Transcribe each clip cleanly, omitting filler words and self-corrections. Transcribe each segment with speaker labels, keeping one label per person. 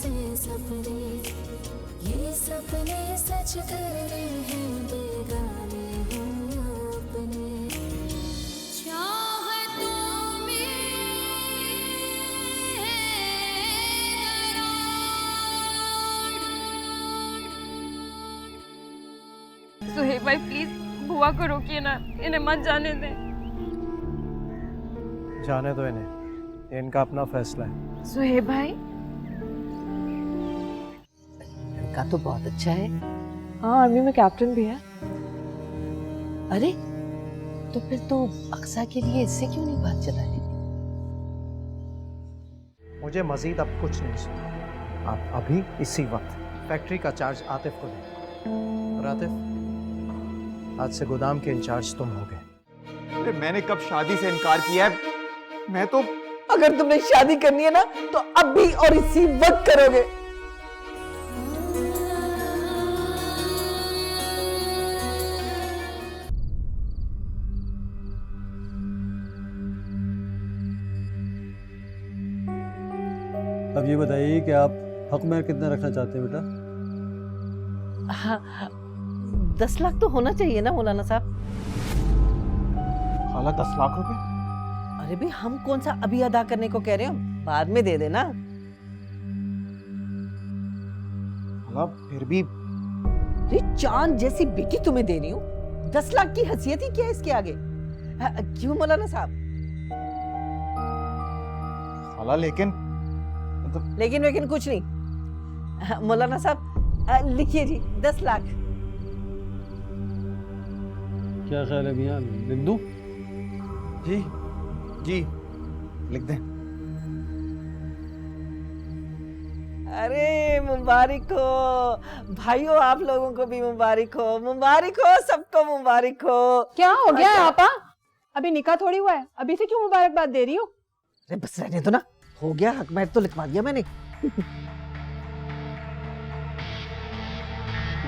Speaker 1: से सपने, ये सपने सच करने हैं, बेगाने हम अपने। चाहतों में
Speaker 2: सुहेब भाई प्लीज बुआ को रोकिए ना, इन्हें मत जाने दें।
Speaker 3: जाने दो इन्हें, ये इनका अपना फैसला है।
Speaker 2: सुहेब भाई
Speaker 4: लड़का तो बहुत अच्छा है।
Speaker 2: हाँ, आर्मी में कैप्टन भी है।
Speaker 4: अरे तो फिर तो अक्सा के लिए इससे क्यों नहीं बात चलाई?
Speaker 3: मुझे मजीद अब कुछ नहीं सुना। आप अभी इसी वक्त फैक्ट्री का चार्ज आतिफ को दें। और आतिफ, आज से गोदाम के इंचार्ज तुम हो गए।
Speaker 5: अरे मैंने कब शादी से इनकार किया है? मैं तो
Speaker 4: अगर तुमने शादी करनी है ना तो अब भी और इसी वक्त करोगे।
Speaker 6: अब ये बताइए कि आप हक महर कितना रखना चाहते हैं बेटा?
Speaker 4: हाँ, 10 लाख तो होना चाहिए ना मौलाना साहब।
Speaker 5: खाला 10 लाख रुपए?
Speaker 4: अरे भाई हम कौन सा अभी अदा करने को कह रहे हो, बाद में दे देना।
Speaker 5: खाला फिर भी
Speaker 4: अरे चांद जैसी बेटी तुम्हें दे रही हूँ, 10 लाख की हैसियत ही क्या है इसके आगे? क्यों मौलाना साहब?
Speaker 5: खाला लेकिन
Speaker 4: लेकिन कुछ नहीं। मौलाना साहब लिखिए जी 10 लाख।
Speaker 6: क्या ख्याल है मियां, लिख दूं?
Speaker 5: जी जी लिख दें।
Speaker 4: अरे मुबारक हो भाइयों, आप लोगों को भी मुबारक हो, मुबारक हो, सबको मुबारक हो।
Speaker 2: क्या हो गया है आपा? अभी निकाह थोड़ी हुआ है, अभी से क्यों मुबारकबाद दे रही हो?
Speaker 4: अरे बस रहने दो ना, हो गया, हक महर तो लिखवा दिया मैंने।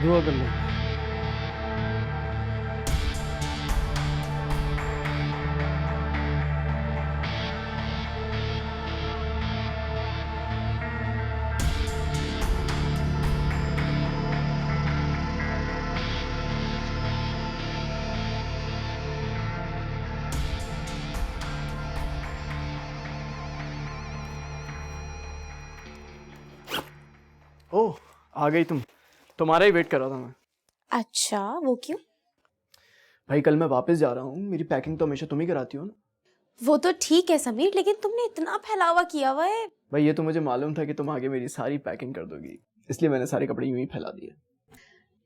Speaker 6: दुआ कर लो।
Speaker 7: ओह आ गई तुम, तुम्हारा ही वेट कर रहा था मैं।
Speaker 8: अच्छा वो क्यों?
Speaker 7: भाई कल मैं वापस जा रहा हूँ, मेरी पैकिंग तो हमेशा तुम ही कराती हो ना।
Speaker 8: वो तो ठीक है समीर, लेकिन तुमने इतना फैलावा किया हुआ है।
Speaker 7: भाई ये तो मुझे मालूम था कि तुम आगे मेरी सारी पैकिंग कर दोगी, इसलिए मैंने सारे कपड़े यूं ही फैला दिए।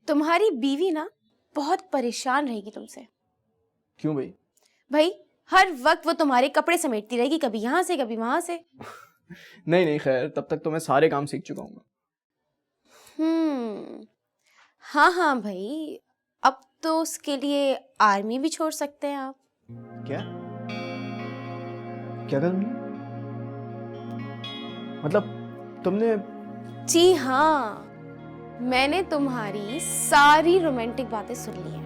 Speaker 8: तुम्हारी बीवी ना बहुत परेशान रहेगी तुमसे।
Speaker 7: क्यों भाई?
Speaker 8: भाई हर वक्त वो तुम्हारे कपड़े समेटती रहेगी, कभी यहाँ से कभी वहां से।
Speaker 7: नहीं नहीं खैर, तब तक तो मैं सारे काम सीख चुका हूँ।
Speaker 8: हाँ हाँ भाई, अब तो उसके लिए आर्मी भी छोड़ सकते हैं आप।
Speaker 7: क्या क्या कर? मतलब तुमने?
Speaker 8: जी हाँ, मैंने तुम्हारी सारी रोमांटिक बातें सुन ली हैं।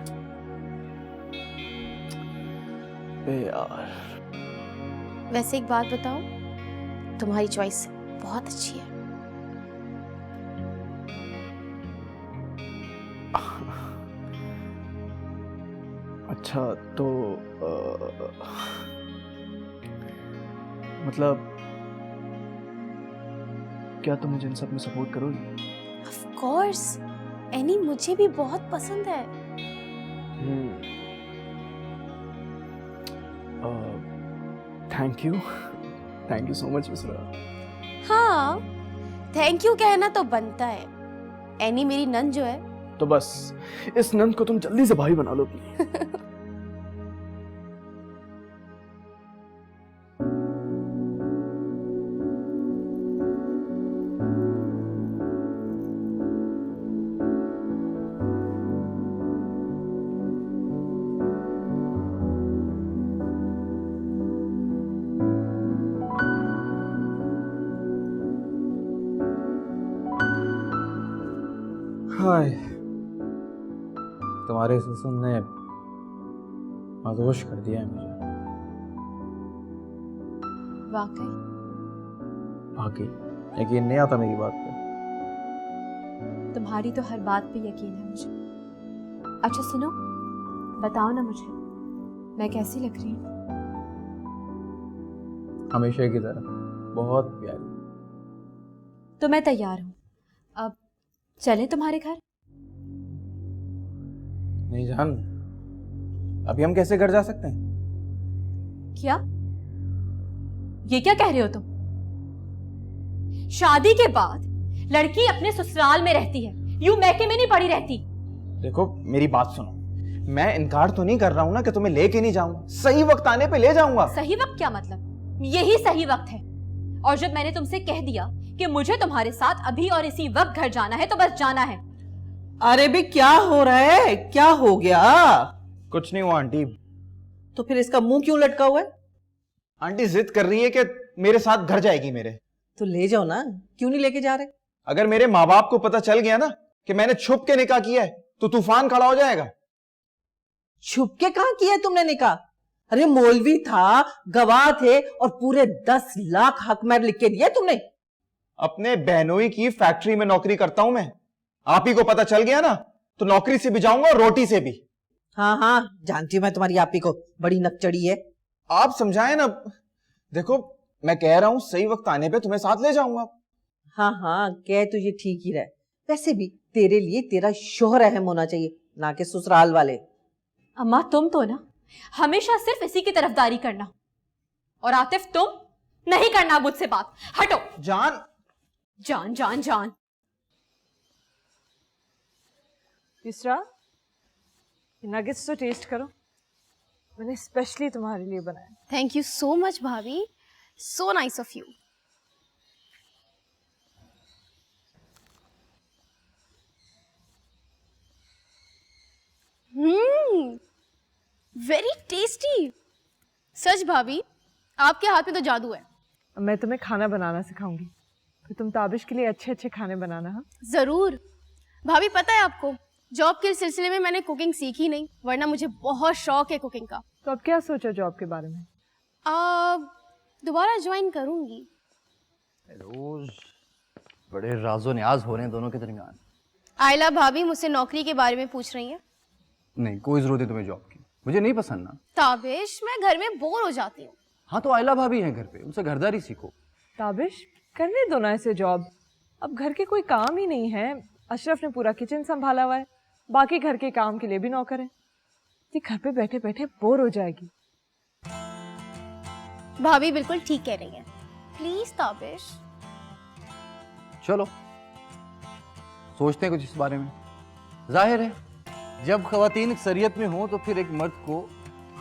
Speaker 7: यार
Speaker 8: वैसे एक बात बताओ, तुम्हारी चॉइस बहुत अच्छी है।
Speaker 7: अच्छा तो मतलब क्या तुम मुझे इन सब में सपोर्ट करोगी?
Speaker 8: ऑफ कोर्स, एनी मुझे भी बहुत पसंद है।
Speaker 7: Thank you so much Mishra.
Speaker 8: हाँ, थैंक यू कहना तो बनता है। एनी मेरी नन जो है,
Speaker 7: तो बस इस नंद को तुम जल्दी से भाई बना लो प्लीज।
Speaker 3: हाय, तुम्हारे सुसुन ने मदहोश कर दिया है मुझे।
Speaker 8: वाकई
Speaker 3: बाकी यकीन नहीं आता मेरी बात पे।
Speaker 9: तुम्हारी तो हर बात पे यकीन है मुझे। अच्छा सुनो, बताओ ना मुझे, मैं कैसी लग रही हूँ?
Speaker 7: हमेशा की तरह बहुत प्यारी।
Speaker 9: तो मैं तैयार हूँ, अब चलें तुम्हारे घर?
Speaker 5: नहीं जान, अभी हम कैसे घर जा सकते हैं?
Speaker 9: क्या? ये क्या कह रहे हो तुम? शादी के बाद लड़की अपने ससुराल में रहती है, यूं मैके में नहीं पड़ी रहती।
Speaker 5: देखो मेरी बात सुनो, मैं इनकार तो नहीं कर रहा हूं ना कि तुम्हें लेके नहीं जाऊंगा, सही वक्त आने पे ले जाऊंगा।
Speaker 9: सही वक्त क्या मतलब? यही सही वक्त है। और जब मैंने तुमसे कह दिया कि मुझे तुम्हारे साथ अभी और इसी वक्त घर जाना है तो बस जाना है।
Speaker 4: अरे भी क्या हो रहा है, क्या हो गया?
Speaker 5: कुछ नहीं हुआ आंटी।
Speaker 4: तो फिर इसका मुंह क्यों लटका हुआ है?
Speaker 5: आंटी जिद कर रही है कि मेरे साथ घर जाएगी मेरे।
Speaker 4: तो ले जाओ ना, क्यों नहीं लेके जा रहे?
Speaker 5: अगर मेरे माँ बाप को पता चल गया ना कि मैंने छुप के निकाह किया है तो तूफान खड़ा हो जाएगा।
Speaker 4: छुप के कहां किया तुमने निकाह? अरे मौलवी था, गवाह थे और पूरे 10 लाख हक महर लिख के दिया तुमने।
Speaker 5: अपने बहनोई की फैक्ट्री में नौकरी करता हूं मैं। आप ही को पता चल गया ना तो नौकरी से भी जाऊंगा और रोटी से भी।
Speaker 4: हाँ हाँ, जानती हूं मैं तुम्हारी आपी को, बड़ी नकचड़ी है।
Speaker 5: आप समझाएं ना। देखो मैं कह रहा हूं सही वक्त आने पे तुम्हें साथ ले जाऊंगा।
Speaker 4: हाँ हाँ, कह तो ये ठीक ही रहा। वैसे भी तेरे लिए तेरा शोहर अहम होना चाहिए, ना कि ससुराल वाले।
Speaker 9: अम्मा तुम तो ना हमेशा सिर्फ इसी की तरफदारी करना, और आतिफ तुम नहीं करना मुझसे बात। हटो।
Speaker 5: जान
Speaker 9: जान जान जान।
Speaker 2: तीसरा नगेट्स तो टेस्ट करो, मैंने स्पेशली तुम्हारे लिए बनाया।
Speaker 8: थैंक यू सो मच भाभी, so nice of you. Very tasty. सच भाभी, आपके हाथ में तो जादू है।
Speaker 2: मैं तुम्हें खाना बनाना सिखाऊंगी, तो तुम ताबिश के लिए अच्छे अच्छे खाने बनाना। हाँ
Speaker 8: जरूर भाभी, पता है आपको जॉब के सिलसिले में मैंने कुकिंग सीखी नहीं, वरना मुझे बहुत शौक है कुकिंग का।
Speaker 2: तो अब क्या सोचा जॉब के बारे में?
Speaker 8: दोबारा ज्वाइन करूंगी।
Speaker 10: रोज बड़े राजो न्याज हो रहे हैं दोनों के दरमियान।
Speaker 8: आयला भाभी मुझसे नौकरी के बारे में पूछ रही हैं।
Speaker 10: नहीं, कोई जरूरत है तुम्हें जॉब की, मुझे नहीं पसंद ना।
Speaker 8: ताबिश, मैं घर में बोर हो जाती हूँ।
Speaker 10: हाँ तो आयला भाभी हैं घर पे, उनसे घरदारी सीखो।
Speaker 2: ताबिश करने दो ना ऐसे जॉब, अब घर के कोई काम ही नहीं है। अशरफ ने पूरा किचन संभाला हुआ है, बाकी घर के काम के लिए भी नौकर है। ये घर पे बैठे बैठे बोर हो जाएगी।
Speaker 8: भाभी बिल्कुल ठीक कह रही है, प्लीज ताबिश।
Speaker 10: चलो सोचते हैं कुछ इस बारे में। जाहिर है जब खवातीन अक्सरियत में हो तो फिर एक मर्द को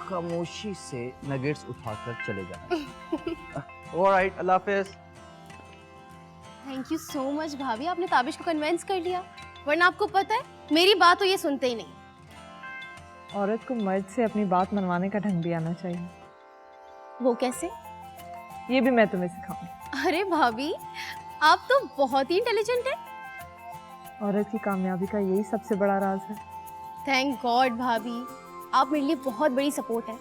Speaker 10: खामोशी से नगेट्स उठाकर चले जाना। ऑलराइट, अल्लाह हाफिज़।
Speaker 8: थैंक यू सो मच भाभी, आपने ताबिश को कन्विंस कर लिया, वरना आपको पता है मेरी बात तो ये सुनते ही नहीं।
Speaker 2: औरत को मर्द से अपनी बात मनवाने का ढंग भी आना चाहिए।
Speaker 8: वो कैसे?
Speaker 2: ये भी मैं तुम्हें सिखाऊंगी।
Speaker 8: अरे भाभी, आप तो बहुत ही इंटेलिजेंट हैं।
Speaker 2: औरत की कामयाबी का यही सबसे बड़ा राज है।
Speaker 8: थैंक गॉड भाभी, आप मेरे लिए बहुत बड़ी सपोर्ट है।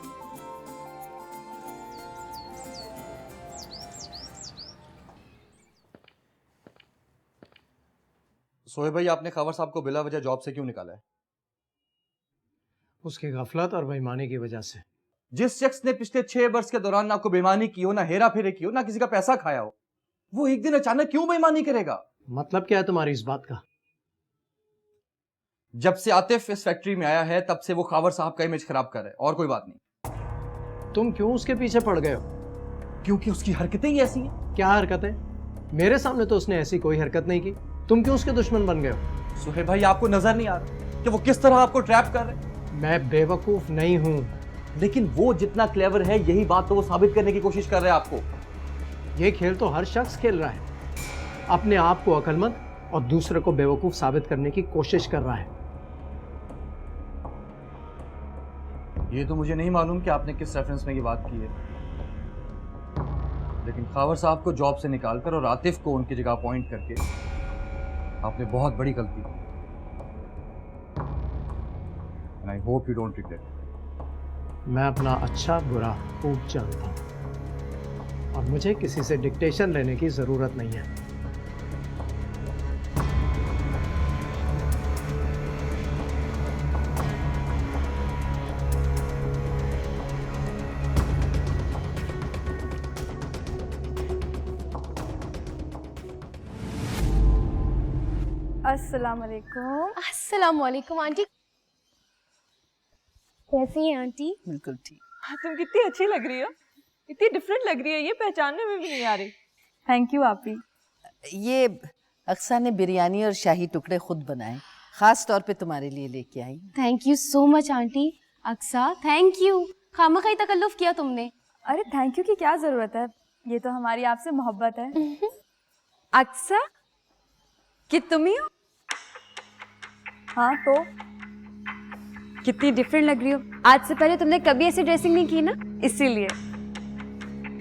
Speaker 10: सोहेब भाई, आपने खबर साहब को बिला वजह जॉब से क्यों निकाला है?
Speaker 3: उसकी गफलत और बेईमानी की वजह से।
Speaker 10: जिस शख्स ने पिछले 6 वर्ष के दौरान ना कोई बेईमानी की हो, ना हेरा फेरी की हो, ना किसी का पैसा खाया हो, वो एक दिन अचानक क्यों बेईमानी करेगा?
Speaker 3: मतलब क्या है तुम्हारी इस बात का?
Speaker 10: जब से आतिफ इस फैक्ट्री में आया है तब से वो खावर साहब का इमेज खराब कर रहा है, और कोई बात नहीं।
Speaker 3: तुम क्यों उसके पीछे पड़ गए हो?
Speaker 10: क्योंकि उसकी हरकतें ही ऐसी हैं।
Speaker 3: क्या हरकतें? मेरे सामने तो उसने ऐसी कोई हरकत नहीं की, तुम क्यों उसके दुश्मन बन गए हो?
Speaker 10: सुहेब भाई, आपको नजर नहीं आ रहा कि वो किस तरह आपको ट्रैप कर रहे हैं?
Speaker 3: मैं बेवकूफ नहीं हूं।
Speaker 10: लेकिन वो जितना क्लेवर है, यही बात तो वो साबित करने की कोशिश कर रहे हैं आपको।
Speaker 3: ये खेल तो हर शख्स खेल रहा है, अपने आप को अक्लमंद और दूसरे को बेवकूफ साबित करने की कोशिश कर रहा है।
Speaker 10: ये तो मुझे नहीं मालूम कि आपने किस रेफरेंस में ये बात की है, लेकिन खावर साहब को जॉब से निकालकर और आतिफ को उनकी जगह अपॉइंट करके आपने बहुत बड़ी गलती की। And I hope you don't regret it.
Speaker 3: मैं अपना अच्छा बुरा खूब जानता हूं और मुझे किसी से डिक्टेशन लेने की जरूरत नहीं है।
Speaker 11: अस्सलाम वालेकुम।
Speaker 8: अस्सलाम वालेकुम आंटी। कैसी हैं आंटी?
Speaker 4: बिल्कुल ठीक।
Speaker 2: हाँ, तुम कितनी अच्छी लग रही हो, इतनी डिफरेंट लग रही है, ये पहचानने में भी नहीं आ रही।
Speaker 11: थैंक यू आपी।
Speaker 4: ये अक्सा ने बिरयानी और शाही टुकड़े खुद बनाए, खास तौर पे तुम्हारे लिए लेके आई।
Speaker 8: Thank you so much aunty. Aksa thank you, खामखाई तकल्लुफ किया तुमने।
Speaker 11: अरे थैंक यू की क्या जरूरत है, ये तो हमारी आपसे मोहब्बत है। अक्सा, कि तुम ही हो? हाँ तो कितनी डिफरेंट लग रही हो। आज से पहले तुमने कभी ऐसी ड्रेसिंग नहीं की ना, इसीलिए।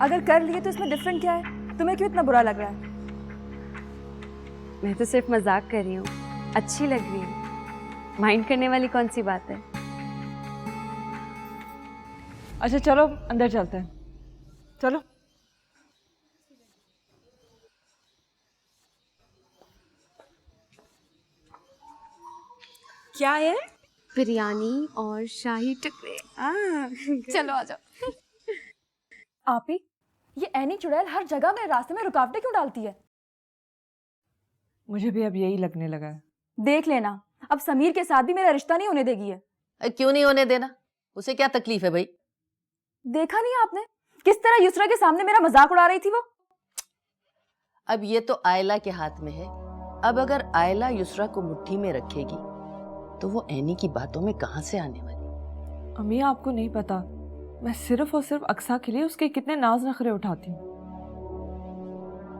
Speaker 11: अगर कर लिए तो इसमें डिफरेंट क्या है? तुम्हें क्यों इतना बुरा लग रहा है? मैं तो सिर्फ मजाक कर रही हूँ, अच्छी लग रही हूँ, माइंड करने वाली कौन सी बात है।
Speaker 2: अच्छा चलो अंदर चलते हैं, चलो।
Speaker 11: क्या है?
Speaker 8: बिरयानी और शाही टुकड़े। चलो आ जाओ।
Speaker 11: आपी, ये ऐनी चुड़ैल हर जगह मेरे रास्ते में रुकावटें क्यों डालती है?
Speaker 2: मुझे भी अब यही लगने लगा है।
Speaker 11: देख लेना, अब समीर के साथ भी मेरा रिश्ता नहीं होने देगी है।
Speaker 4: क्यों नहीं होने देना? उसे क्या तकलीफ है भाई?
Speaker 11: देखा नहीं आपने किस तरह युसरा के सामने मेरा मजाक उड़ा रही थी वो?
Speaker 4: अब ये तो आयला के हाथ में है। अब अगर आयला युसरा को मुट्ठी में रखेगी तो वो ऐनी की बातों में कहां से आने वाली?
Speaker 2: अम्मी आपको नहीं पता, मैं सिर्फ और सिर्फ अक्सा के लिए उसके कितने नाज नखरे उठाती हूँ।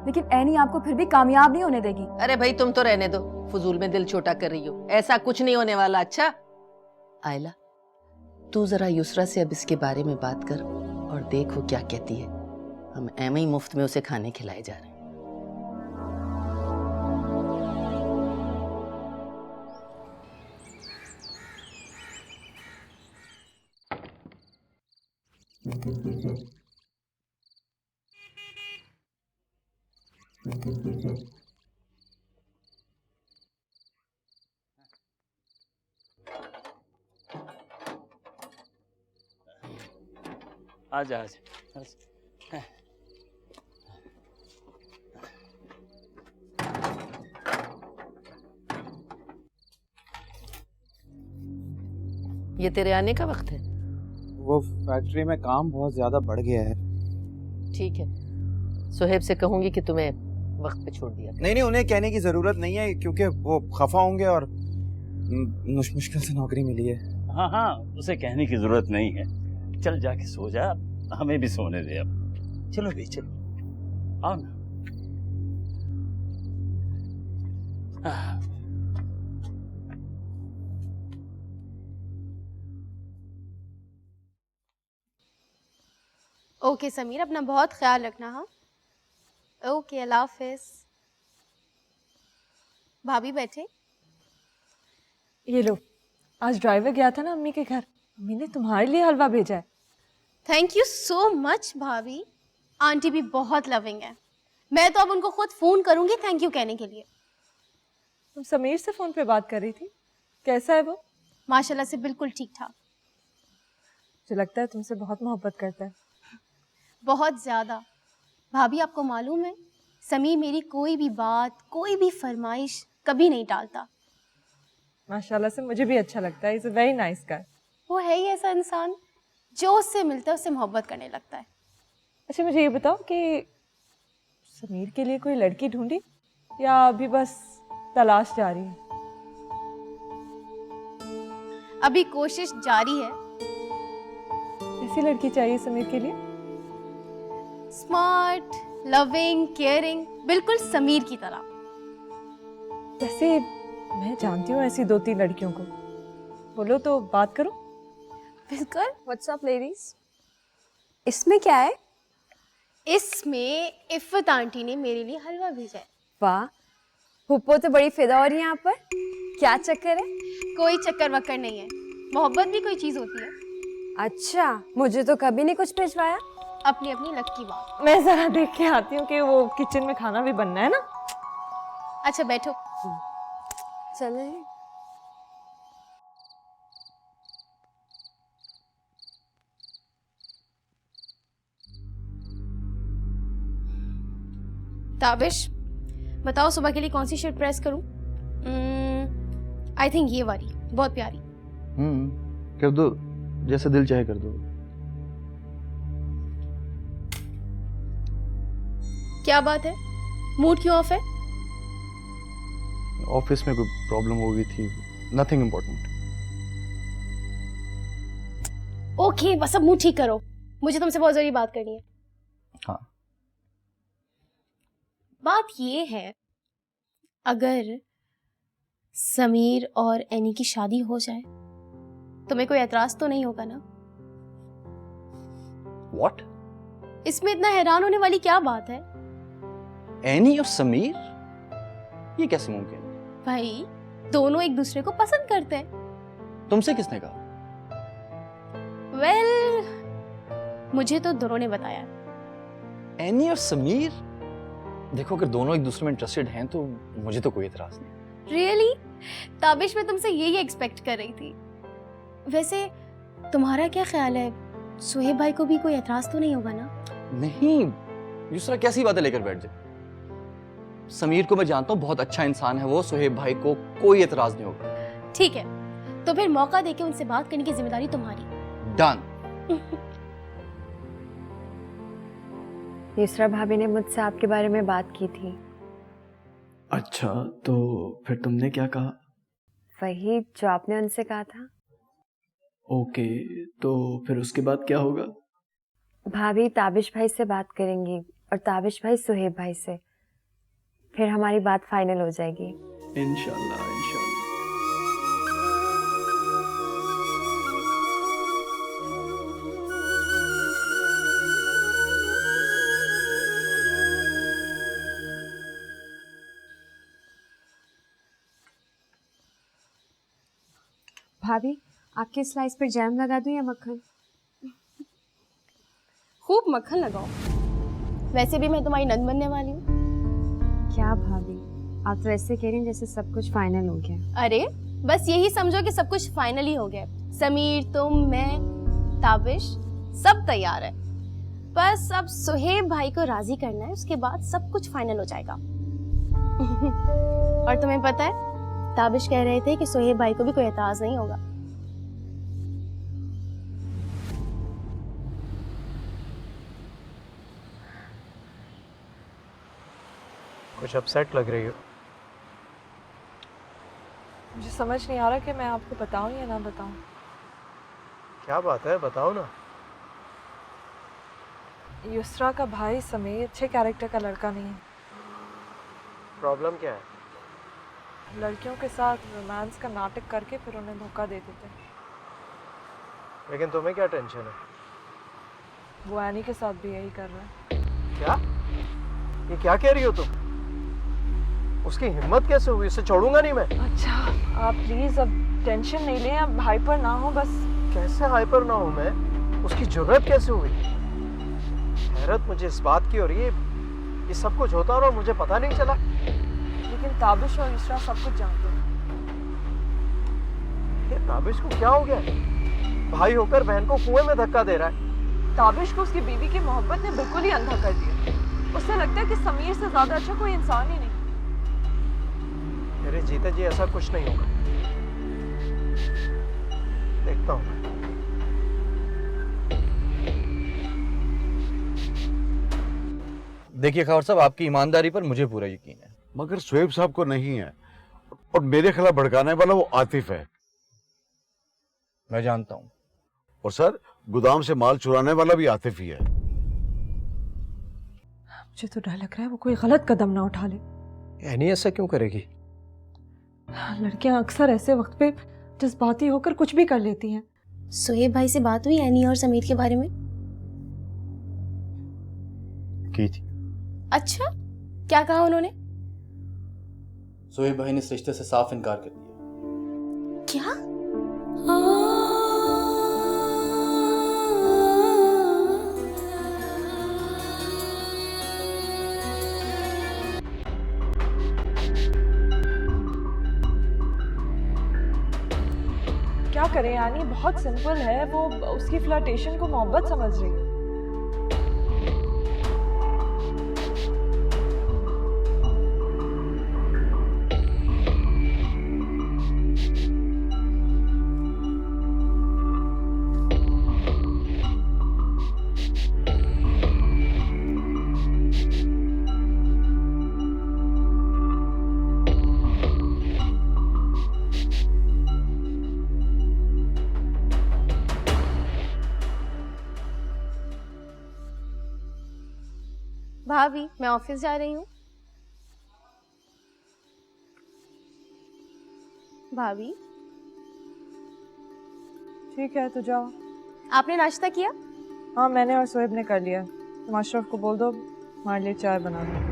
Speaker 11: लेकिन ऐनी आपको फिर भी कामयाब नहीं होने देगी।
Speaker 4: अरे भाई तुम तो रहने दो, फजूल में दिल छोटा कर रही हो, ऐसा कुछ नहीं होने वाला। अच्छा आयला, तू जरा युसरा से अब इसके बारे में बात कर और देख वो क्या कहती है। हम एम ही मुफ्त में उसे खाने खिलाए जा रहे हैं।
Speaker 12: आजा आजा।
Speaker 4: ये तेरे आने का वक्त है?
Speaker 5: वो फैक्ट्री में काम बहुत ज्यादा बढ़ गया है।
Speaker 4: ठीक है, सुहेब से कहूंगी कि तुम्हें वक्त पे छोड़ दिया।
Speaker 5: नहीं, उन्हें कहने की जरूरत नहीं है क्योंकि वो खफा होंगे और मुश्किल से नौकरी मिली है।
Speaker 12: हाँ, उसे कहने की जरूरत नहीं है। चल जाके सो जा, हमें भी सोने दे अब। चलो भी चलो, आओ ना।
Speaker 8: ओके समीर, अपना बहुत ख्याल रखना। हाँ ओके, अल्लाह हाफिज। भाभी बैठे।
Speaker 2: ये लो, आज ड्राइवर गया था ना अम्मी के घर, अम्मी ने तुम्हारे लिए हलवा भेजा है।
Speaker 8: थैंक यू सो मच भाभी। आंटी भी बहुत लविंग है। मैं तो अब उनको खुद फोन करूंगी थैंक यू कहने के लिए।
Speaker 2: तुम समीर से फोन पे बात कर रही थी, कैसा है वो?
Speaker 8: माशाल्लाह से बिल्कुल ठीक ठाक।
Speaker 2: मुझे लगता है तुमसे बहुत मोहब्बत करता है।
Speaker 8: बहुत ज्यादा। भाभी आपको मालूम है, समीर मेरी कोई भी बात, कोई भी फरमाइश कभी नहीं टालता।
Speaker 2: माशाल्लाह से मुझे भी अच्छा लगता है। Is a very nice guy.
Speaker 8: वो है ही ऐसा इंसान जो उससे मिलता है उससे मोहब्बत करने लगता है।
Speaker 2: अच्छा मुझे ये बताओ कि समीर के लिए कोई लड़की ढूंढी या अभी बस तलाश जारी है?
Speaker 8: अभी कोशिश जारी है।
Speaker 2: ऐसी लड़की चाहिए समीर के लिए?
Speaker 8: स्मार्ट, लविंग, केयरिंग, बिल्कुल समीर की तरह।
Speaker 2: वैसे मैं जानती हूँ ऐसी 2-3 लड़कियों को, बोलो तो बात करो।
Speaker 8: बिल्कुल।
Speaker 11: What's up ladies? इसमें क्या है?
Speaker 8: इसमें इफ़त आंटी ने मेरे लिए हलवा भेजा है।
Speaker 11: वाह, पुप्पो तो बड़ी फिदा हो रही है यहाँ पर। क्या चक्कर है?
Speaker 8: कोई चक्कर वक्कर नहीं है, मोहब्बत भी कोई चीज होती है।
Speaker 11: अच्छा, मुझे तो कभी नहीं कुछ भिजवाया।
Speaker 8: अपनी अपनी लक की बात।
Speaker 2: मैं जरा देख के आती हूँ कि वो किचन में खाना भी बनना है ना।
Speaker 8: अच्छा बैठो।
Speaker 11: चले।
Speaker 8: ताबिश बताओ सुबह के लिए कौन सी शर्ट प्रेस करूं? आई थिंक ये वाली बहुत प्यारी।
Speaker 7: कर दो, जैसे दिल चाहे कर दो।
Speaker 8: क्या बात है, मूड क्यों ऑफ है?
Speaker 7: ऑफिस में कोई प्रॉब्लम हो गई थी, नथिंग इम्पोर्टेंट।
Speaker 8: ओके बस अब मूड ठीक करो, मुझे तुमसे बहुत जरूरी बात करनी है।
Speaker 7: हाँ।
Speaker 8: बात ये है, अगर समीर और एनी की शादी हो जाए तुम्हें कोई एतराज तो नहीं होगा ना?
Speaker 7: What?
Speaker 8: इसमें इतना हैरान होने वाली क्या बात है?
Speaker 7: एनी और समीर, ये कैसे मुमकिन है?
Speaker 8: भाई दोनों एक दूसरे को पसंद करते हैं।
Speaker 7: तुमसे किसने कहा?
Speaker 8: मुझे तो दोनों ने बताया।
Speaker 7: एनी और समीर? देखो अगर दोनों एक दूसरे में इंटरेस्टेड हैं तो मुझे तो कोई एतराज नहीं।
Speaker 8: रियली? ताबिश मैं तुमसे यही एक्सपेक्ट कर रही थी। वैसे तुम्हारा क्या ख्याल है, सुहेब भाई को भी कोई एतराज तो नहीं होगा ना?
Speaker 7: नहीं, युसरा कैसी बातें लेकर बैठ जाए। समीर को मैं जानता हूँ, बहुत अच्छा इंसान है वो। सुहेब भाई को कोई एतराज नहीं होगा।
Speaker 8: ठीक है, तो फिर मौका देके उनसे बात करने की जिम्मेदारी तुम्हारी।
Speaker 7: डन।
Speaker 11: युसरा भाभी ने मुझसे आपके बारे में बात की थी।
Speaker 7: अच्छा, तो फिर तुमने क्या कहा?
Speaker 11: वही जो आपने उनसे कहा था।
Speaker 7: ओके, तो फिर उसके बाद क्या होगा?
Speaker 11: भाभी ताबिश भाई से बात करेंगी और ताबिश भाई सुहेब भाई से, फिर हमारी बात फाइनल हो जाएगी।
Speaker 7: इंशाल्लाह इंशाल्लाह।
Speaker 11: भाभी आपके स्लाइस पर जैम लगा दूं या मक्खन?
Speaker 8: खूब मक्खन लगाओ, वैसे भी मैं तुम्हारी नंद बनने वाली हूँ।
Speaker 11: क्या भाभी, आप तो ऐसे कह रही हैं जैसे सब कुछ फाइनल हो गया।
Speaker 8: अरे बस यही समझो कि सब कुछ फाइनल ही हो गया। समीर, तुम, मैं, ताबिश सब तैयार है। बस अब सुहेब भाई को राजी करना है, उसके बाद सब कुछ फाइनल हो जाएगा। और तुम्हें पता है, ताबिश कह रहे थे कि सुहेब भाई को भी कोई एतराज नहीं होगा।
Speaker 3: कुछ अपसेट लग रही हो।
Speaker 2: मुझे समझ नहीं आ रहा कि मैं आपको बताऊं या ना बताऊं।
Speaker 3: क्या बात है, बताओ ना।
Speaker 2: युसरा का भाई समीर अच्छे कैरेक्टर का लड़का नहीं है।
Speaker 3: प्रॉब्लम क्या है?
Speaker 2: लड़कियों के साथ रोमांस का नाटक करके फिर उन्हें धोखा दे देते हैं।
Speaker 3: लेकिन तुम्हें क्या टेंशन है?
Speaker 2: वो एनी के साथ भी यही कर रहा है।
Speaker 3: क्या? ये क्या कह रही हो तुम? उसकी हिम्मत कैसे हुई? उसे छोड़ूंगा नहीं मैं।
Speaker 2: अच्छा आप प्लीज अब टेंशन नहीं लें, अब हाइपर ना हो बस।
Speaker 3: कैसे हाइपर ना हूं मैं? उसकी जरूरत कैसे हुई? हैरत मुझे इस बात की हो रही है, ये सब कुछ होता रहा और मुझे पता नहीं चला।
Speaker 2: लेकिन ताबिश और युसरा सब कुछ जानते हैं।
Speaker 3: ये ताबिश को क्या हो गया? भाई होकर बहन को कुएं में धक्का दे रहा है।
Speaker 2: ताबिश को उसकी बीवी की मोहब्बत ने बिल्कुल ही अंधा कर दिया। उसे लगता है कि समीर से ज्यादा अच्छा कोई इंसान ही नहीं।
Speaker 3: मेरे जीते जी ऐसा कुछ नहीं होगा, देखता हूं।
Speaker 10: देखिए खबर साहब, आपकी ईमानदारी पर मुझे पूरा यकीन है,
Speaker 13: मगर सुहेब साहब को नहीं है, और मेरे खिलाफ भड़काने वाला वो आतिफ है।
Speaker 10: मैं जानता हूं।
Speaker 13: और सर, गोदाम से माल चुराने वाला भी आतिफ ही है।
Speaker 2: मुझे तो डर लग रहा है वो कोई गलत कदम ना उठा ले।
Speaker 3: एनी ऐसा क्यों करेगी?
Speaker 2: लड़कियां अक्सर ऐसे वक्त पे जज्बाती होकर कुछ भी कर लेती हैं।
Speaker 8: सुहेब भाई से बात हुई एनी और समीर के बारे में?
Speaker 10: की थी।
Speaker 8: अच्छा, क्या कहा उन्होंने?
Speaker 10: सुहेब भाई ने इस रिश्ते से साफ इनकार कर दिया।
Speaker 8: क्या?
Speaker 2: क्या करें यानी, बहुत सिंपल है, वो उसकी फ्लर्टेशन को मोहब्बत समझ रही है।
Speaker 8: भाभी मैं ऑफिस जा रही हूँ। भाभी
Speaker 2: ठीक है तो जाओ।
Speaker 8: आपने नाश्ता किया?
Speaker 2: हाँ मैंने और सोहेब ने कर लिया। तुम अशरफ को बोल दो हमारे लिए चाय बना दो।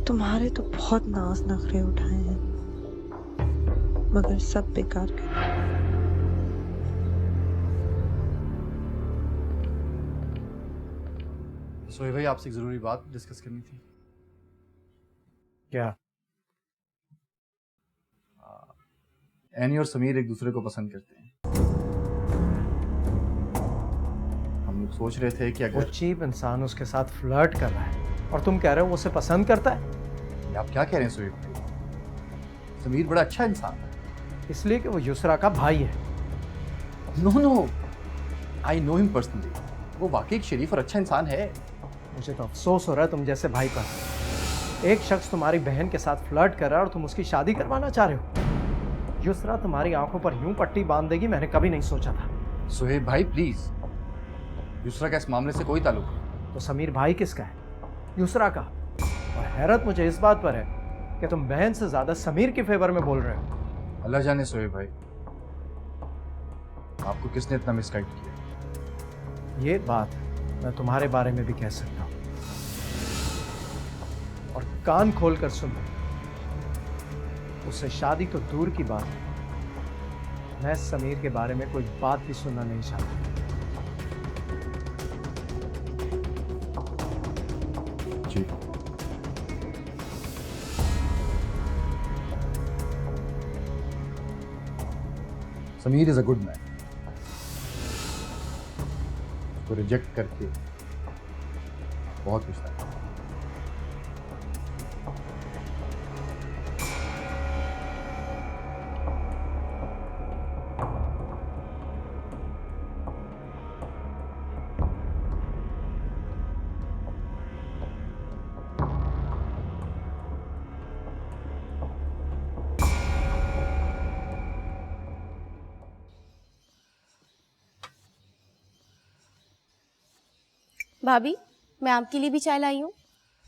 Speaker 14: तुम्हारे तो बहुत नाज नखरे उठाए हैं मगर सब बेकार के।
Speaker 10: सोहेब भाई आपसे एक जरूरी बात डिस्कस करनी थी।
Speaker 3: क्या?
Speaker 10: एनी और समीर एक दूसरे को पसंद करते हैं। हम लोग सोच रहे थे कि
Speaker 3: वो
Speaker 10: अगर
Speaker 3: चीप इंसान उसके साथ फ्लर्ट कर रहा है और तुम कह रहे हो वो उसे पसंद करता है?
Speaker 10: ये आप क्या कह रहे हैं सोहेब भाई? समीर बड़ा अच्छा इंसान है।
Speaker 3: इसलिए कि वो युसरा का भाई है।
Speaker 10: No no, I know him personally. वो वाकई एक शरीफ और अच्छा इंसान है।
Speaker 3: मुझे तो अफसोस हो रहा है तुम जैसे भाई पर। एक शख्स तुम्हारी बहन के साथ फ्लर्ट कर रहा है और तुम उसकी शादी करवाना चाह रहे हो। युसरा तुम्हारी आंखों पर यूं पट्टी बांध देगी मैंने कभी नहीं सोचा था।
Speaker 10: सोहेब भाई प्लीज, युसरा का इस मामले से कोई ताल्लुक नहीं।
Speaker 3: तो समीर भाई किसका है? युसरा का। और हैरत मुझे इस बात पर है कि तुम बहन से ज्यादा समीर के फेवर में बोल रहे हो।
Speaker 10: अल्लाह जाने सोहेब भाई, आपको किसने इतना मिसगाइड किया।
Speaker 3: ये बात मैं तुम्हारे बारे में भी कह सकता हूं और कान खोलकर सुन लो। उससे शादी तो दूर की बात है, मैं समीर के बारे में कोई बात भी सुनना नहीं चाहता।
Speaker 10: जी Sameer is a good man. उसको रिजेक्ट करके बहुत कुछ था।
Speaker 8: भाभी मैं आपके लिए भी चाय लाई हूँ।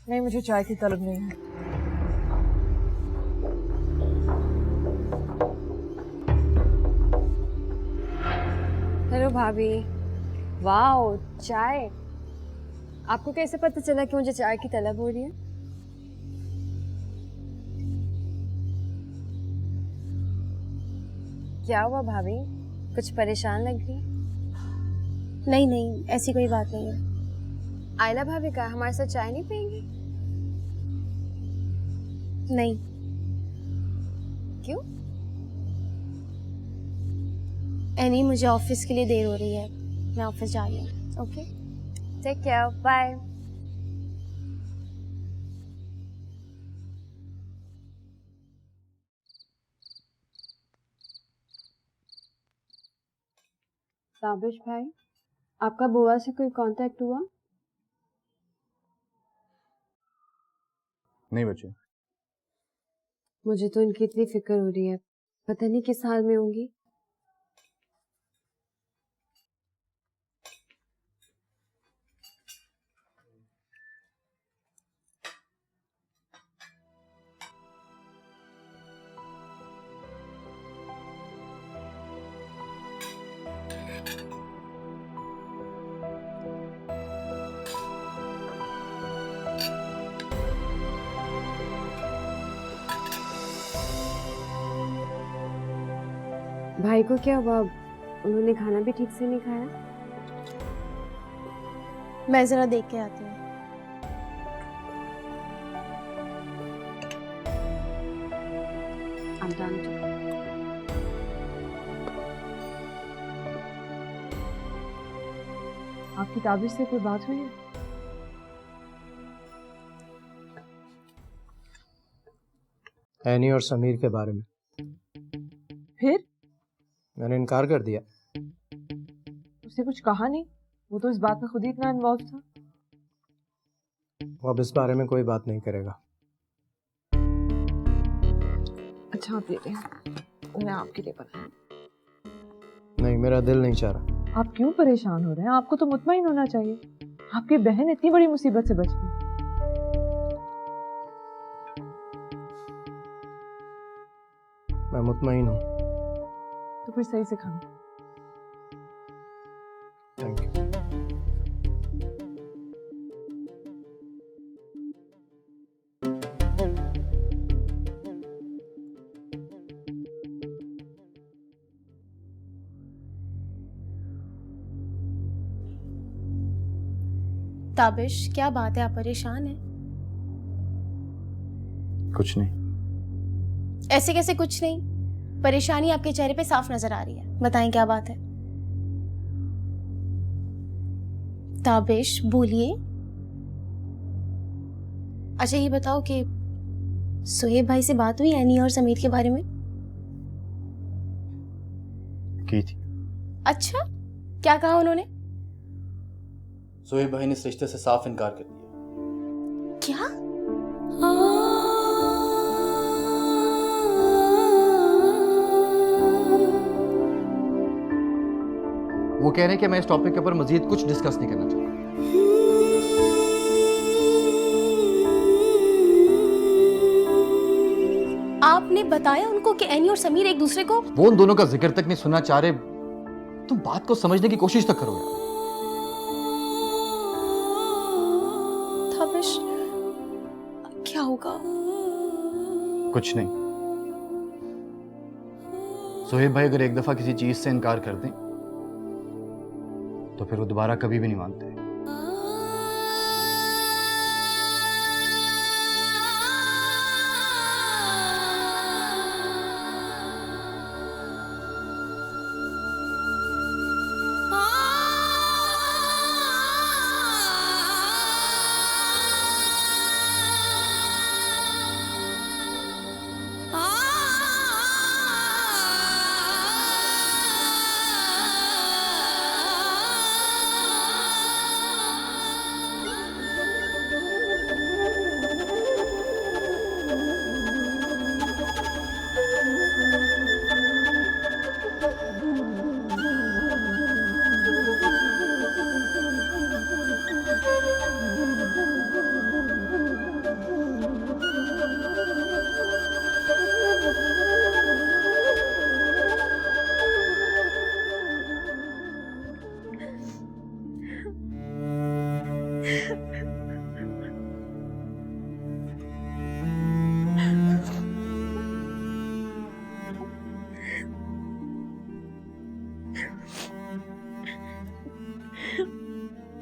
Speaker 2: नहीं मुझे चाय की तलब नहीं है।
Speaker 11: हेलो भाभी। वाओ चाय। आपको कैसे पता चला कि मुझे चाय की तलब हो रही है? क्या हुआ भाभी, कुछ परेशान लग रही?
Speaker 8: नहीं नहीं ऐसी कोई बात नहीं है।
Speaker 11: आयला भाभी का हमारे साथ चाय नहीं पियेंगी?
Speaker 8: नहीं।
Speaker 11: क्यों?
Speaker 8: एनी मुझे ऑफिस के लिए देर हो रही है, मैं ऑफिस जा रही हूँ। Okay
Speaker 11: take care, bye. Tabish भाई, आपका बुआ से कोई कांटेक्ट हुआ?
Speaker 10: नहीं बच्चे।
Speaker 11: मुझे तो इनकी इतनी फिक्र हो रही है, पता नहीं किस हाल में होंगी। भाई को क्या हुआ? उन्होंने खाना भी ठीक से नहीं खाया?
Speaker 8: मैं जरा देख के आती हूँ।
Speaker 11: I'm done too.
Speaker 2: आपकी ताबिश से कोई बात हुई है?
Speaker 3: एनी और समीर के बारे में।
Speaker 2: फिर
Speaker 3: मैंने इनकार कर दिया।
Speaker 2: उसने कुछ कहा नहीं? वो तो इस बात में खुद ही इतना इन्वॉल्व था।
Speaker 3: वो अब इस बारे में कोई बात नहीं करेगा।
Speaker 2: अच्छा आप ले लें, मैं आपके लिए बनाऊं।
Speaker 3: नहीं, मेरा दिल नहीं चाह रहा।
Speaker 2: आप क्यों परेशान हो रहे हैं? आपको तो मुतमईन होना चाहिए, आपकी बहन इतनी बड़ी मुसीबत से बच गई।
Speaker 3: मैं मुतमईन हूँ।
Speaker 2: तो फिर सही से खाना।
Speaker 3: Thank you.
Speaker 8: ताबिश, क्या बात है, आप परेशान हैं?
Speaker 7: कुछ नहीं।
Speaker 8: ऐसे कैसे कुछ नहीं? परेशानी आपके चेहरे पे साफ नजर आ रही है। बताएं क्या बात है? ताबिश बोलिए। अच्छा ये बताओ कि सुहेब भाई से बात हुई एनी और समीर के बारे में?
Speaker 7: की थी।
Speaker 8: अच्छा, क्या कहा उन्होंने?
Speaker 7: सोहेब भाई ने इस रिश्ते से साफ इनकार कर दिया।
Speaker 8: क्या?
Speaker 7: वो कह रहे हैं कि मैं इस टॉपिक के ऊपर मजीद कुछ डिस्कस नहीं करना चाहता।
Speaker 8: आपने बताया उनको कि एनी और समीर एक दूसरे को?
Speaker 7: वो उन दोनों का जिक्र तक नहीं सुनना चाह रहे। तुम बात को समझने की कोशिश तक करो यार।
Speaker 8: ताबिश, क्या होगा?
Speaker 7: कुछ नहीं। सोहेब भाई अगर एक दफा किसी चीज से इनकार कर दें तो फिर वो दोबारा कभी भी नहीं मानते।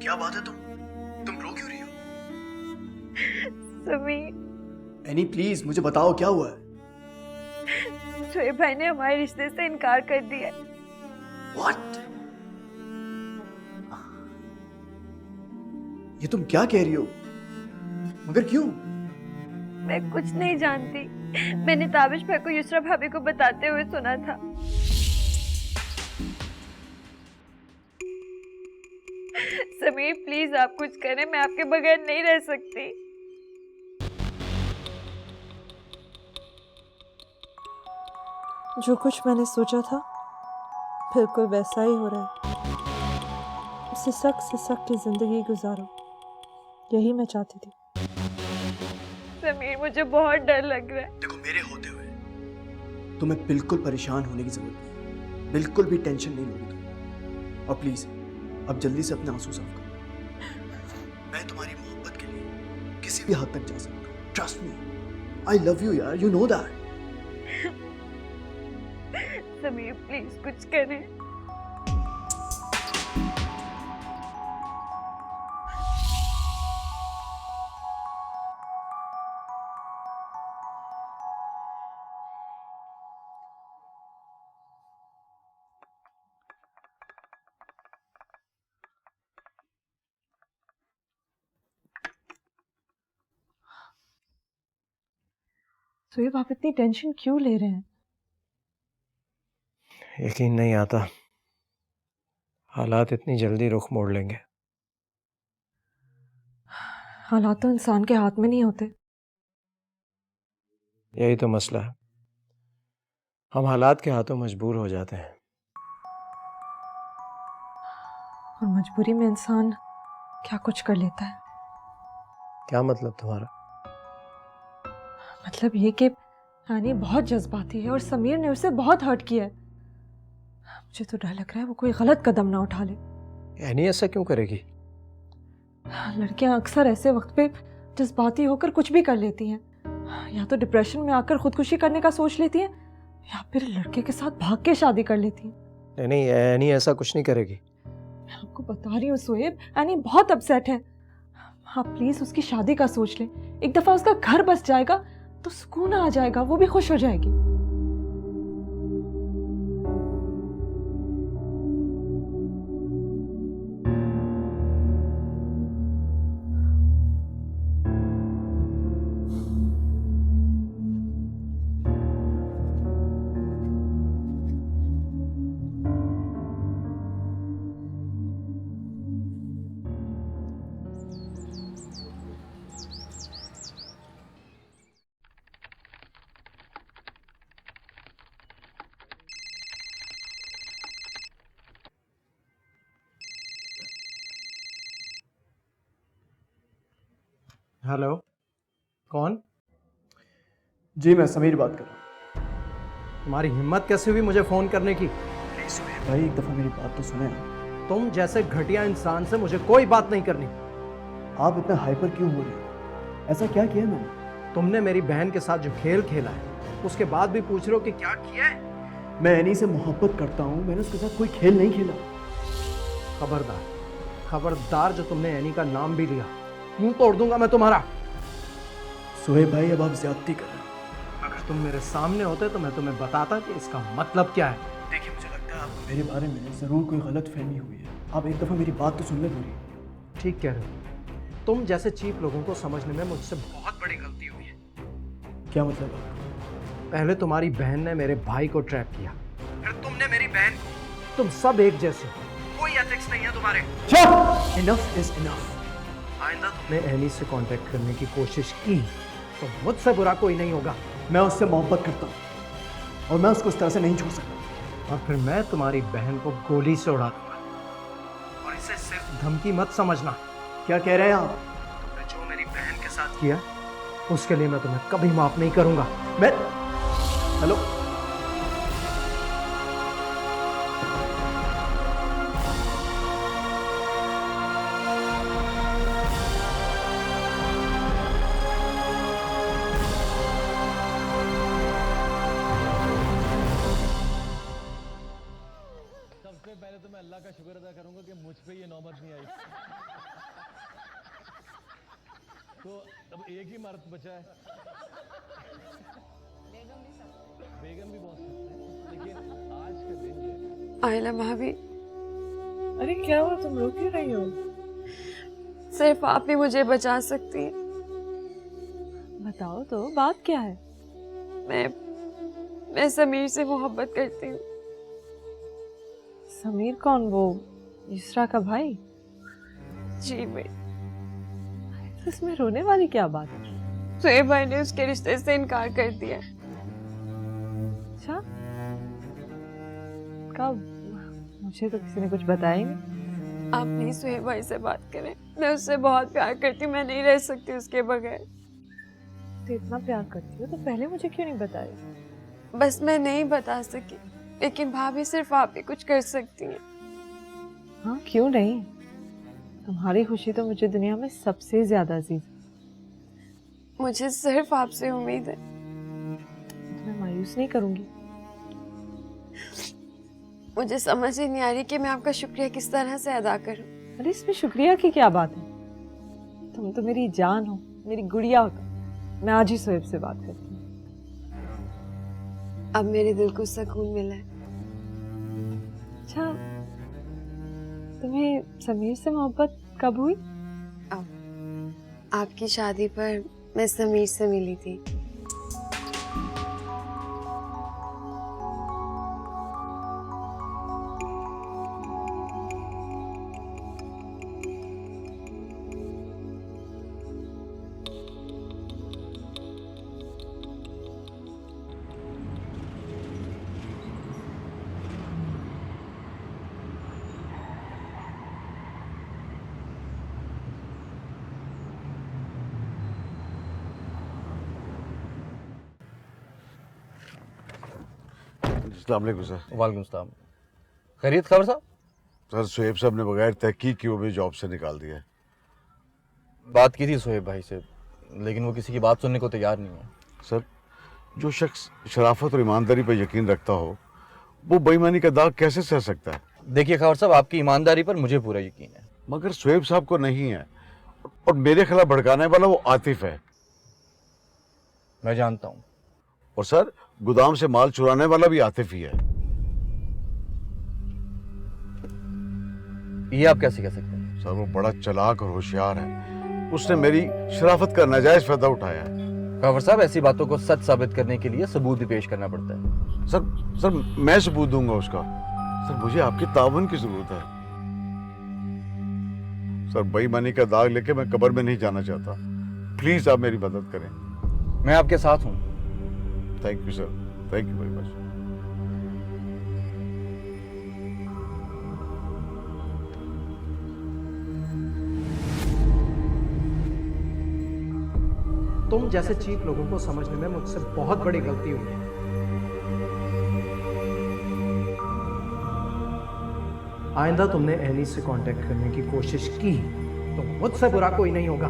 Speaker 3: क्या बात है? तुम रो क्यों रही हो?
Speaker 2: समीर,
Speaker 3: एनी प्लीज मुझे बताओ क्या हुआ है?
Speaker 2: शोएब भाई ने हमारे रिश्ते से इनकार कर दिया।
Speaker 3: What? ये तुम क्या कह रही हो? मगर क्यों?
Speaker 2: मैं कुछ नहीं जानती। मैंने ताबिश भाई को युसरा भाभी को बताते हुए सुना था। समीर प्लीज आप कुछ करें, मैं आपके बगैर नहीं रह सकती।
Speaker 14: जो कुछ मैंने सोचा था बिल्कुल वैसा ही हो रहा है। सिसक की जिंदगी गुजारो, यही मैं चाहती थी।
Speaker 2: समीर मुझे बहुत डर लग रहा है।
Speaker 3: देखो, मेरे होते हुए तुम्हें बिल्कुल परेशान होने की जरूरत नहीं, बिल्कुल भी टेंशन नहीं लोगी तुम। और प्लीज अब जल्दी से अपने आंसू साफ करो। मैं तुम्हारी मोहब्बत के लिए किसी भी हद तक जा सकता हूँ। Trust me, I love you यार, you know that.
Speaker 2: Sameer please कुछ करें। सोएब आप इतनी टेंशन क्यों ले रहे हैं?
Speaker 3: यकीन नहीं आता हालात इतनी जल्दी रुख मोड़ लेंगे।
Speaker 2: हालात तो इंसान के हाथ में नहीं होते।
Speaker 3: यही तो मसला है, हम हालात के हाथों मजबूर हो जाते हैं।
Speaker 2: और मजबूरी में इंसान क्या कुछ कर लेता है।
Speaker 3: क्या मतलब तुम्हारा?
Speaker 2: मतलब ये कि हानी बहुत जज्बाती है और समीर ने उसे बहुत हर्ट किया है। मुझे तो डर लग रहा है वो कोई गलत कदम ना उठा ले।
Speaker 3: एनी ऐसा क्यों करेगी?
Speaker 2: लड़कियां अक्सर ऐसे वक्त पे जज्बाती होकर कुछ भी कर लेती हैं। या तो डिप्रेशन में आकर खुदकुशी करने का सोच लेती हैं या फिर लड़के के साथ भाग के शादी कर लेती हैं।
Speaker 3: नहीं नहीं, एनी ऐसा कुछ नहीं करेगी।
Speaker 2: मैं आपको बता रही हूँ सोएब, एनी बहुत अपसेट है। आप प्लीज उसकी शादी का सोच लें। एक दफा उसका घर बस जाएगा तो सुकून आ जाएगा, वो भी खुश हो जाएगी।
Speaker 3: हेलो, कौन?
Speaker 15: जी मैं समीर बात कर रहा हूँ।
Speaker 3: तुम्हारी हिम्मत कैसे हुई मुझे फोन करने की?
Speaker 15: भाई एक दफा मेरी बात तो सुने आप।
Speaker 3: तुम जैसे घटिया इंसान से मुझे कोई बात नहीं करनी।
Speaker 15: आप इतना हाइपर क्यों हो रहे हो? ऐसा क्या किया मैंने?
Speaker 3: तुमने मेरी बहन के साथ जो खेल खेला है उसके बाद भी पूछ रहे हो कि क्या किया है?
Speaker 15: मैं एनी से मोहब्बत करता हूँ, मैंने उसके साथ कोई खेल नहीं खेला।
Speaker 3: खबरदार, खबरदार जो तुमने एनी का नाम भी लिया, मुंह तोड़ दूंगा मैं तुम्हारा।
Speaker 15: सुहेब भाई अब आप ज्यादती कर रहे हैं।
Speaker 3: अगर तुम मेरे सामने होते तो मैं तुम्हें बताता कि इसका मतलब क्या है।
Speaker 15: देखिए मुझे लगता है आपको मेरे बारे में जरूर कोई गलत फहमी हुई है। आप एक दफा मेरी बात तो सुन ले पूरी।
Speaker 3: ठीक कह रहे हो, तुम जैसे चीप लोगों को समझने में मुझसे बहुत बड़ी गलती हुई है।
Speaker 15: क्या मतलब आपका?
Speaker 3: पहले तुम्हारी बहन ने मेरे भाई को ट्रैप किया, फिर तुमने मेरी बहन को। तुम सब एक जैसे, कोई एथिक्स नहीं है तुम्हारे।
Speaker 15: Enough is enough.
Speaker 3: आइंदा तुमने एनी से कांटेक्ट करने की कोशिश की तो मुझसे बुरा कोई नहीं होगा।
Speaker 15: मैं उससे मोहब्बत करता हूँ और मैं उसको इस तरह से नहीं छोड़ सकता।
Speaker 3: और फिर मैं तुम्हारी बहन को गोली से उड़ा दूंगा। और इसे सिर्फ धमकी मत समझना।
Speaker 15: क्या कह रहे हैं आप?
Speaker 3: तुमने जो मेरी बहन के साथ किया उसके लिए मैं तुम्हें कभी माफ नहीं करूंगा।
Speaker 15: मैं हेलो
Speaker 6: पहले तो मैं अल्लाह का शुक्र अदा करूंगा कि मुझ पे ये नौबत नहीं आई। तो अब एक ही मर्द बचा है। बेगम भी बहुत सकते हैं, लेकिन आज का दिन जो है।
Speaker 11: आयला भाभी,
Speaker 2: अरे क्या हुआ, तुम रो क्यों रही हो?
Speaker 11: सिर्फ आप ही मुझे बचा सकती हैं।
Speaker 2: बताओ तो, बात क्या है?
Speaker 11: मैं समीर से मोहब्बत करती हूँ।
Speaker 2: समीर कौन? वो युसरा का भाई?
Speaker 11: जी भाई।
Speaker 2: तो इसमें रोने वाली क्या बात है?
Speaker 11: सुहेब भाई ने उसके रिश्ते से इनकार कर दिया।
Speaker 2: अच्छा, कब? मुझे तो किसी ने कुछ बताया ही नहीं।
Speaker 11: आप नहीं सुहेब भाई से बात करें, मैं उससे बहुत प्यार करती हूँ, मैं नहीं रह सकती उसके बगैर।
Speaker 2: तो इतना प्यार करती हो तो पहले मुझे क्यों नहीं बताया?
Speaker 11: बस मैं नहीं बता सकी, लेकिन भाभी सिर्फ आप ही कुछ कर सकती हैं।
Speaker 2: हाँ क्यों नहीं, तुम्हारी खुशी तो मुझे दुनिया में सबसे ज्यादा अजीज है।
Speaker 11: मुझे सिर्फ आपसे उम्मीद है।
Speaker 2: तो मैं मायूस नहीं करूंगी।
Speaker 11: मुझे समझ ही नहीं आ रही कि मैं आपका शुक्रिया किस तरह से अदा करूं।
Speaker 2: अरे इसमें शुक्रिया की क्या बात है? तुम तो मेरी जान हो, मेरी गुड़िया हो। मैं आज ही सोएब से बात करती हूँ।
Speaker 11: अब मेरे दिल को सुकून मिला है।
Speaker 2: अच्छा, तुम्हें समीर से मोहब्बत कब हुई?
Speaker 11: आपकी शादी पर मैं समीर से मिली थी।
Speaker 13: अस्सलाम वालेकुम सर।
Speaker 10: वालेकुम सलाम। खैरियत खबर साहब?
Speaker 13: सर सुहेब साहब ने बगैर तहकीक की वो भी जॉब से निकाल दिया है।
Speaker 10: बात की थी सुहेब भाई से, लेकिन वो किसी की बात सुनने को तैयार नहीं है।
Speaker 13: सर जो शख्स शराफत और ईमानदारी पर यकीन रखता हो वो बेईमानी का दाग कैसे सह सकता है?
Speaker 10: देखिए खबर साहब, आपकी ईमानदारी पर मुझे पूरा यकीन है,
Speaker 13: मगर सुहेब साहब को नहीं है, और मेरे खिलाफ भड़काने वाला वो आतिफ है।
Speaker 10: मैं जानता हूँ।
Speaker 13: और सर गोदाम से माल चुराने वाला भी आतिफ ही है।
Speaker 10: ये आप कैसे कह सकते हैं?
Speaker 13: सर वो बड़ा चालाक और होशियार है, उसने मेरी शराफत का नाजायज फायदा उठाया है।
Speaker 10: खबर साहब, ऐसी बातों को सच साबित करने के लिए सबूत भी पेश करना पड़ता है।
Speaker 13: सर मैं सबूत दूंगा उसका। सर मुझे आपकी ताउन की जरूरत है। सर बेईमानी का दाग लेके मैं कब्र में नहीं जाना चाहता, प्लीज आप मेरी मदद करें।
Speaker 10: मैं आपके साथ हूँ।
Speaker 13: Thank you sir, thank you very much.
Speaker 3: तुम जैसे चीप लोगों को समझने में मुझसे बहुत बड़ी गलती हुई है। आइंदा तुमने एनी से कांटेक्ट करने की कोशिश की तो मुझसे बुरा कोई नहीं होगा।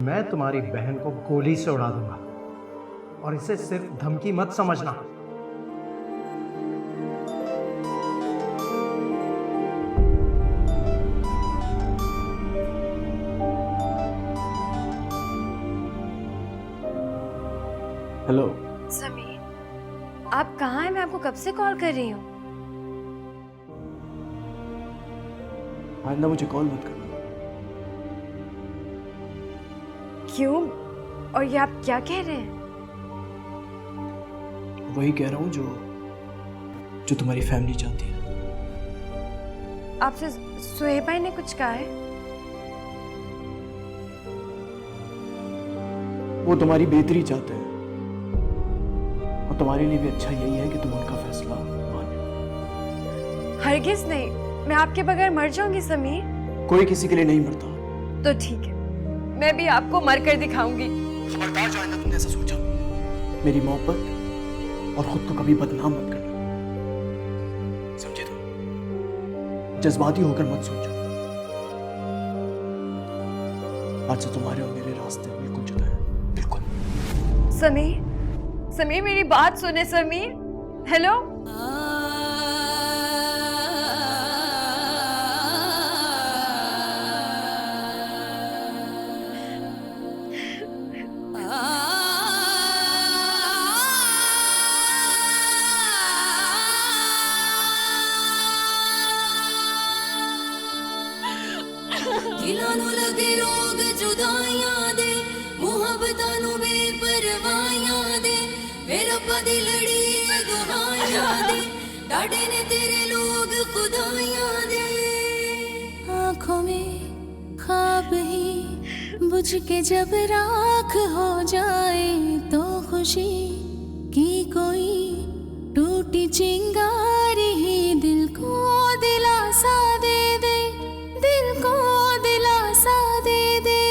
Speaker 3: मैं तुम्हारी बहन को गोली से उड़ा दूंगा, और इसे सिर्फ धमकी मत समझना।
Speaker 15: हेलो
Speaker 11: समीर, आप कहाँ हैं? मैं आपको कब से कॉल कर रही हूँ।
Speaker 15: आइंदा मुझे कॉल मत करना।
Speaker 11: क्यों? और ये आप क्या कह रहे हैं?
Speaker 15: वही कह रहा हूँ जो तुम्हारी फैमिली चाहती है।
Speaker 11: आपसे सुहेब भाई ने कुछ कहा है?
Speaker 15: वो तुम्हारी बेहतरी चाहते हैं, और तुम्हारे लिए भी अच्छा यही है कि तुम उनका फैसला मानो।
Speaker 11: हरगिज नहीं, मैं आपके बगैर मर जाऊंगी समीर।
Speaker 15: कोई किसी के लिए नहीं मरता।
Speaker 11: तो ठीक है, मैं भी आपको मर कर दिखाऊंगी।
Speaker 15: खबरदार जो आइंदा तुमने ऐसा सोचा, मेरी मोहब्बत और खुद को कभी बदनाम मत करना, समझे? तुम जज्बाती होकर मत सोचो। आज से तुम्हारे और मेरे रास्ते बिल्कुल जुदा हैं, बिल्कुल।
Speaker 11: समीर मेरी बात सुने। समीर, हेलो।
Speaker 1: दिलां नूं लगे रोग जुदाइयां दे, मुहब्बतां नूं बेपरवाहियां दे, मेरे रब्बा दी लड़ी दुहाइयां दे, डाडे ने तेरे लोग खुदाइयां दे। आंखों में ख्वाब ही बुझ के जब राख हो जाए, तो खुशी की कोई टूटी चिंगारी ही दिल को दिलासा दे दे, दिल को दिलासा दे दे।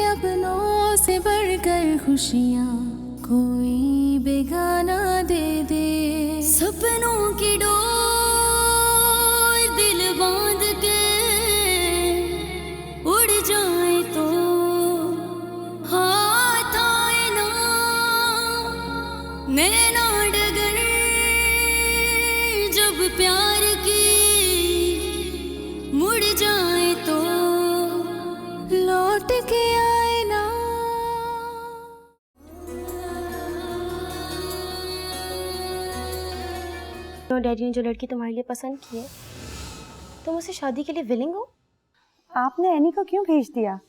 Speaker 1: अपनों से बढ़कर खुशियाँ कोई बेगाना दे दे। सपनों की डोर दिल बांध के उड़ जाए तो हाथ आए ना, नैना डगर जब प्यार की मुड़ जाए तो लौट के आए ना।
Speaker 8: तो डैडी ने जो लड़की तुम्हारे लिए पसंद की है, तुम उससे शादी के लिए विलिंग हो?
Speaker 16: आपने एनी को क्यों भेज दिया?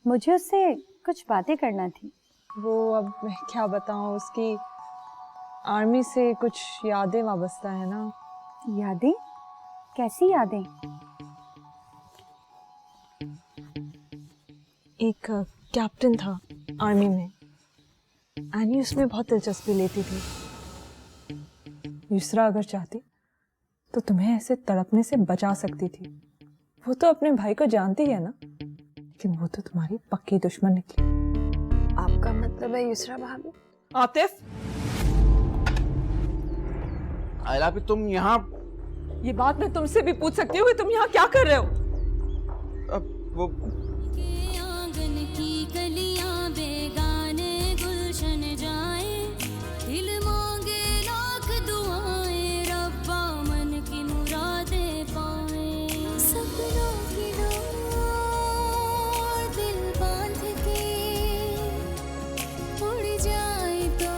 Speaker 16: मुझे उससे कुछ बातें करना थी।
Speaker 2: वो अब मैं क्या बताऊं, उसकी आर्मी से कुछ यादें वाबस्ता है ना।
Speaker 16: यादें? कैसी यादें?
Speaker 2: एक कैप्टन था आर्मी में, एनी उसमें बहुत दिलचस्पी लेती थी। युसरा अगर चाहती तो तुम्हें ऐसे तड़पने से बचा सकती थी। वो तो अपने भाई को जानती है ना, लेकिन वो तो तुम्हारी पक्की दुश्मन निकली।
Speaker 11: आपका मतलब है युसरा भाभी?
Speaker 2: आतिफ,
Speaker 10: आयला भी तुम यहाँ?
Speaker 2: ये बात मैं तुमसे भी पूछ सकती हूँ कि तुम यहाँ क्या कर रहे हो?
Speaker 10: अब वो
Speaker 1: आंगन की गलियां बेगाने गुलशन जाए, दिल मांगे लाख दुआएं, रब्बा मन की मुरादें पाए। सपनों की डोर दिल बांध के उड़ जाए तो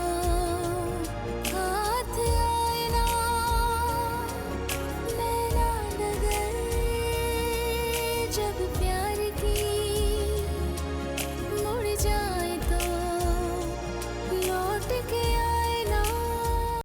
Speaker 1: हाथ आए ना, नैना नगर जब